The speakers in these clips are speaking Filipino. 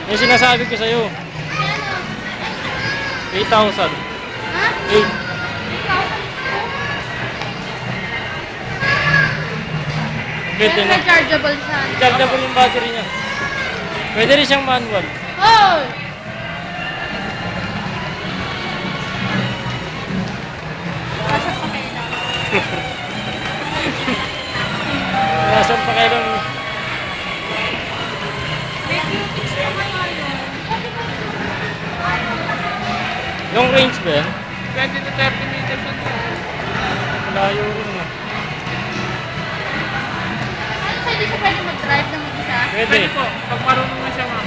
Yung sinasabi ko sa'yo. 8,000. Ha? 8. Pwede Pero na. rechargeable siya. Rechargeable yung battery niya. Pwede rin siyang manual. Oh! Pasok pa kayo na. Nasaan pa kayo lang. May cutics naman ngayon. Yung range ba yan? 20 to 30 meters na to. Malayo rin ah. Ano sa hindi siya pwede mag-drive ng mag-isa? Pwede. Pwede po, pag marunong na siya ma'am.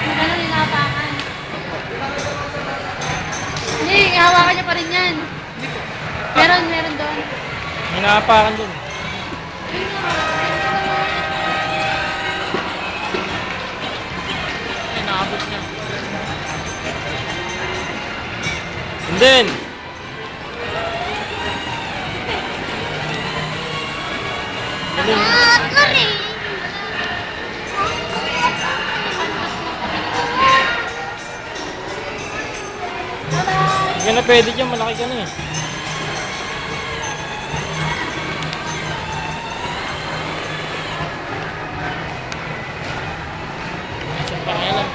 Yung gano'n ninapakan. Hindi, hawakan niya pa rin yan. Hindi po. Meron doon. Hinaapakan dun. Ay, naabot niya. And then, hindi ka na pwede dyan, malaki ka na eh. Isang pangalan.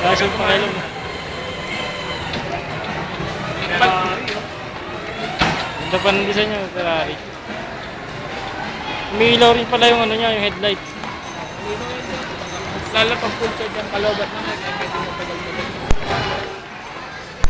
Isang pangalan mo. Ferrari, oh. Ganda pa ng design niya, Ferrari. Umiilaw rin pala yung ano niya, yung headlight. Lalo pag full charge ang kalobat naman, eh, pwede mo tagal mo.